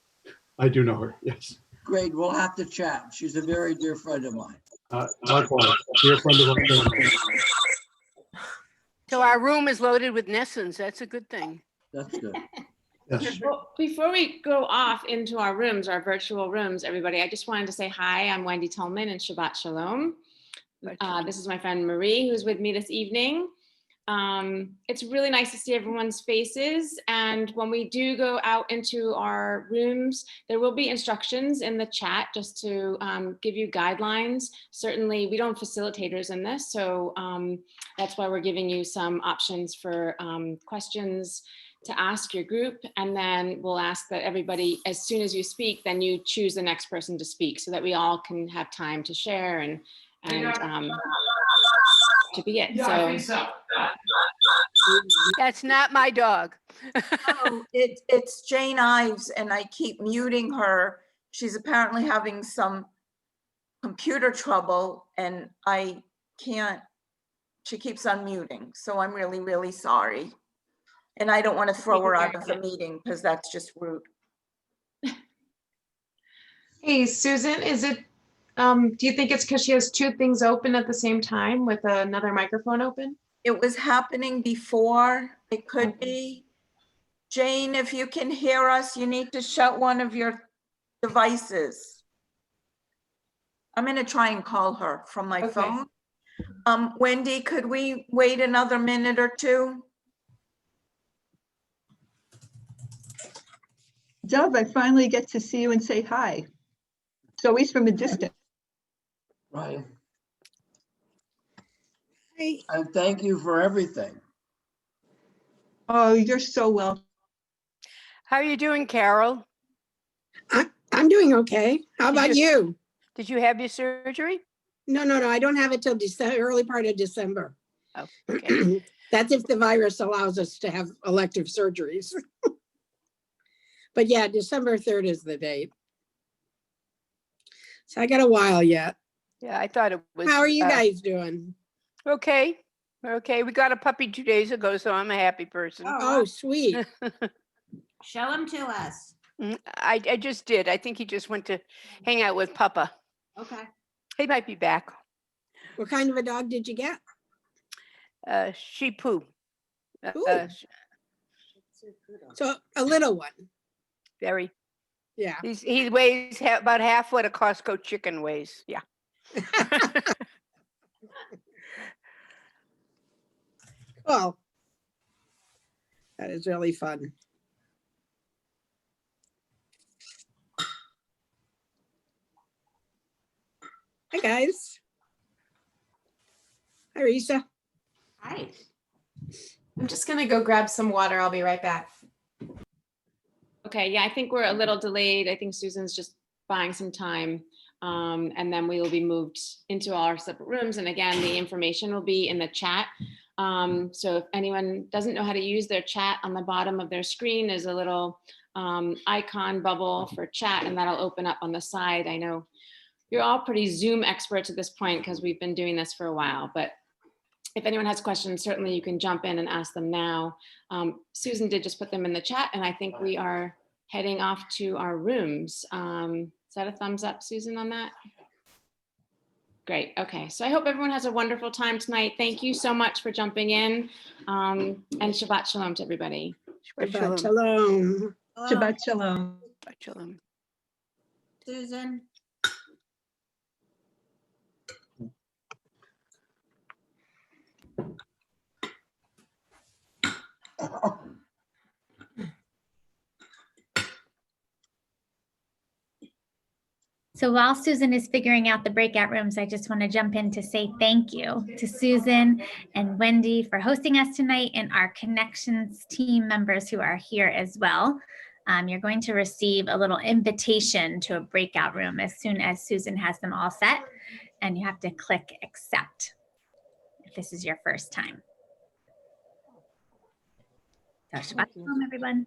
I do know her, yes. great. We'll have to chat. She's a very dear friend of mine. Likewise, dear friend of our family. So our room is loaded with Nessons. That's a good thing. That's good. Yes. Well, before we go off into our rooms, our virtual rooms, everybody, I just wanted to say hi. I'm Wendy Tillman and Shabbat Shalom. This is my friend Marie, who's with me this evening. It's really nice to see everyone's faces. And when we do go out into our rooms, there will be instructions in the chat just to give you guidelines. Certainly, we don't have facilitators in this, so that's why we're giving you some options for questions to ask your group. And then we'll ask that everybody, as soon as you speak, then you choose the next person to speak so that we all can have time to share and to be it. Yeah, I think so. That's not my dog. No, it's Jane Ives, and I keep muting her. She's apparently having some computer trouble, and I can't, she keeps unmuting, so I'm really, really sorry. And I don't want to throw her out of the meeting because that's just rude. Hey, Susan, is it, do you think it's because she has two things open at the same time with another microphone open? It was happening before. It could be. Jane, if you can hear us, you need to shut one of your devices. I'm going to try and call her from my phone. Wendy, could we wait another minute or two? Dove, I finally get to see you and say hi. It's always from a distance. Right. And thank you for everything. Oh, you're so welcome. How are you doing, Carol? I'm doing okay. How about you? Did you have your surgery? No, I don't have it till December, early part of December. Oh, okay. That's if the virus allows us to have elective surgeries. But yeah, December 3rd is the date. So I got a while yet. Yeah, I thought it was. How are you guys doing? Okay. Okay. We got a puppy 2 days ago, so I'm a happy person. Oh, sweet. Show him to us. I just did. I think he just went to hang out with Papa. Okay. He might be back. What kind of a dog did you get? Shih Tzu. So a little one. Very. Yeah. He weighs about half what a Costco chicken weighs. Yeah. Cool. That is really fun. Hi, guys. Hi, Risa. Hi. I'm just gonna go grab some water. I'll be right back. Okay, yeah, I think we're a little delayed. I think Susan's just buying some time. And then we will be moved into our separate rooms. And again, the information will be in the chat. So if anyone doesn't know how to use their chat, on the bottom of their screen is a little icon bubble for chat, and that'll open up on the side. I know you're all pretty Zoom experts at this point because we've been doing this for a while, but if anyone has questions, certainly you can jump in and ask them now. Susan did just put them in the chat, and I think we are heading off to our rooms. Is that a thumbs up, Susan, on that? Great. Okay. So I hope everyone has a wonderful time tonight. Thank you so much for jumping in. And Shabbat Shalom to everybody. Shabbat Shalom. Shabbat Shalom. Shabbat Shalom. Susan. So while Susan is figuring out the breakout rooms, I just want to jump in to say thank you to Susan and Wendy for hosting us tonight, and our Connections team members who are here as well. You're going to receive a little invitation to a breakout room as soon as Susan has them all set, and you have to click accept if this is your first time. So Shabbat Shalom, everyone.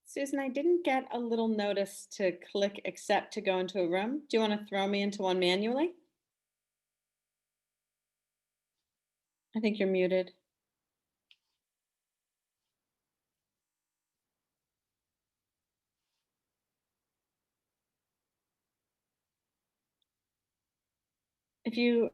Susan, I didn't get a little notice to click accept to go into a room. Do you want to throw me into one manually? I think you're muted. If you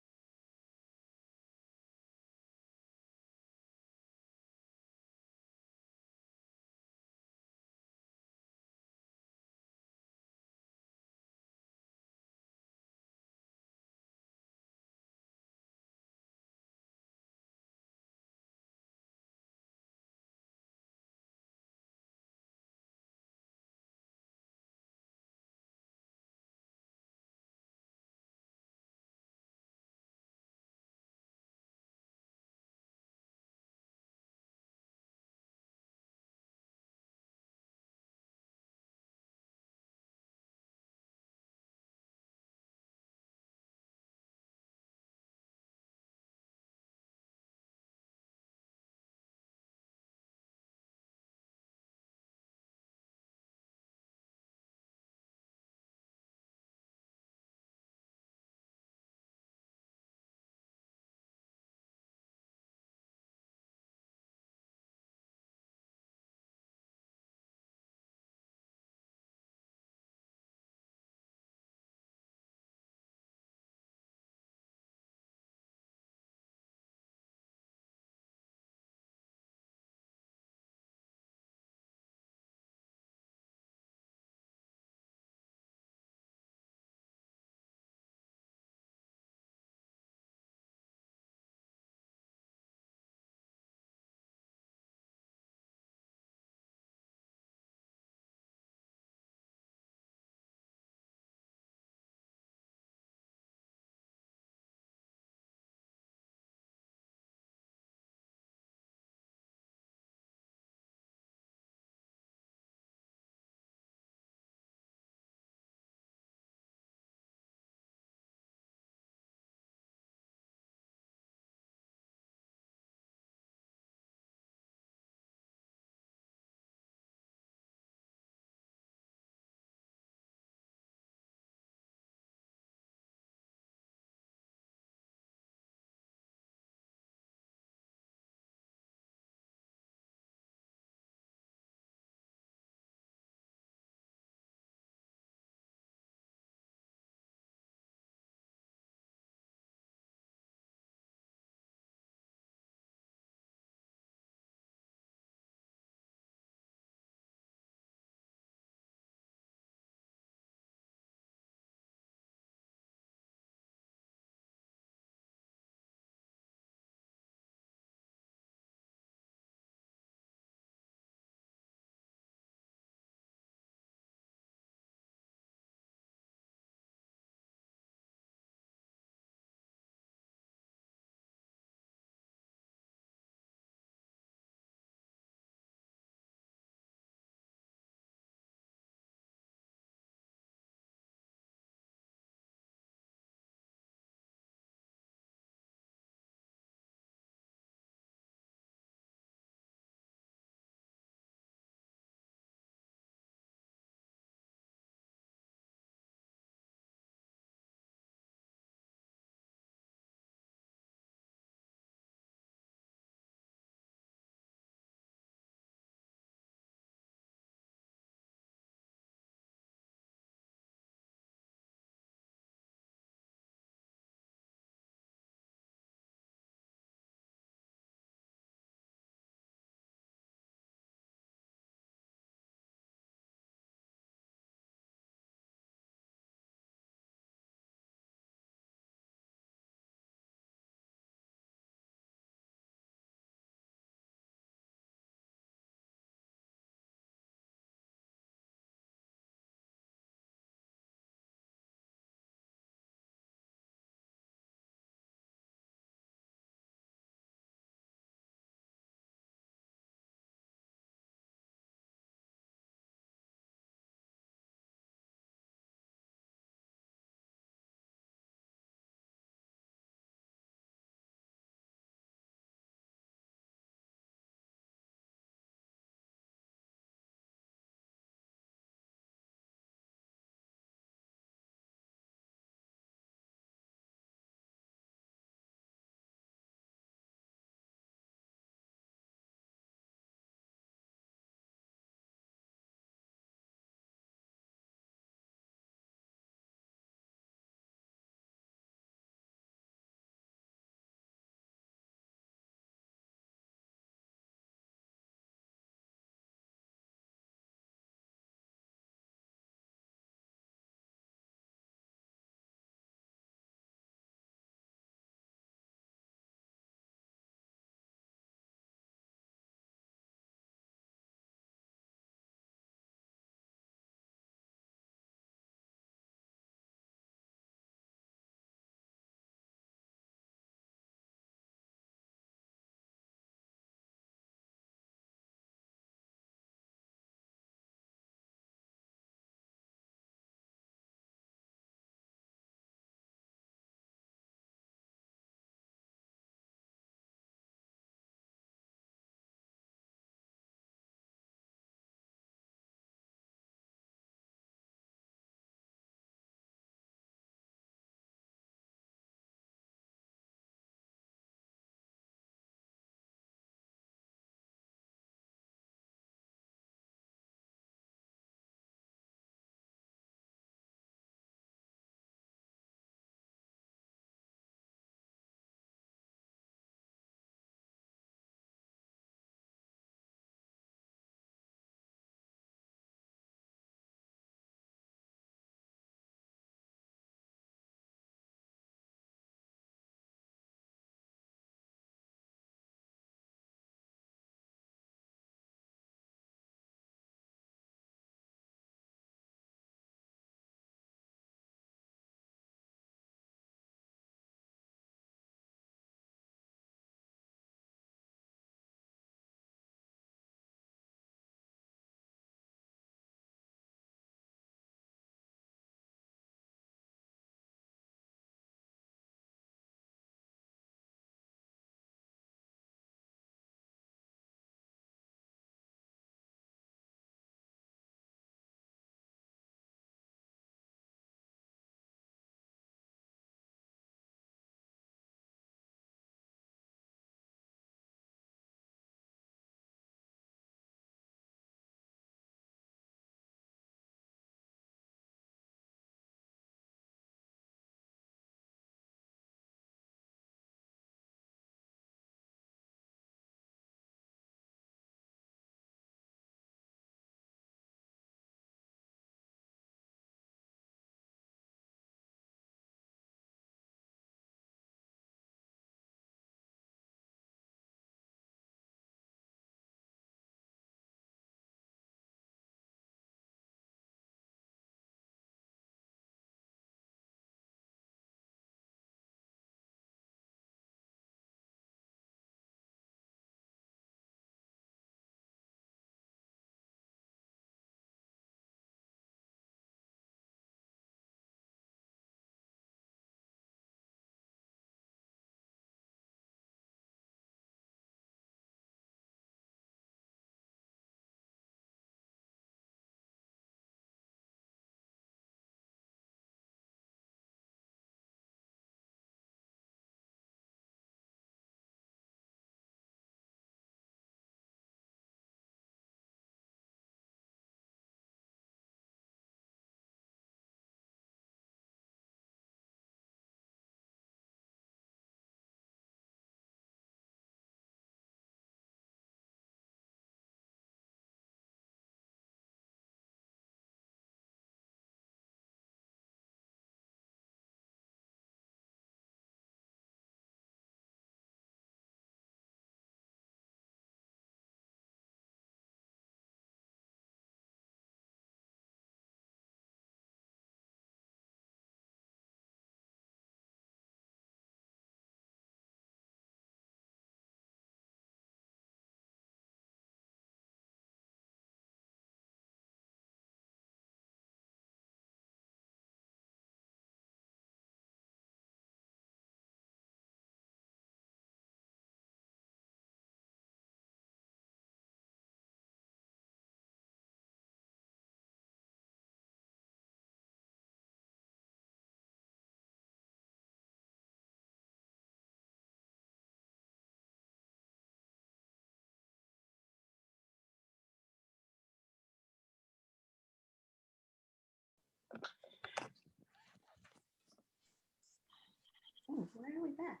Oh, why are we back?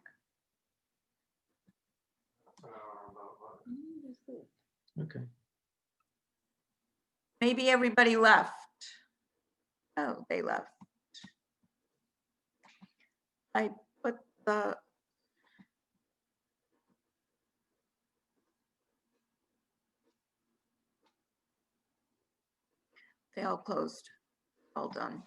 Okay. Maybe everybody left. Oh, they left. I put the. They all closed. All done.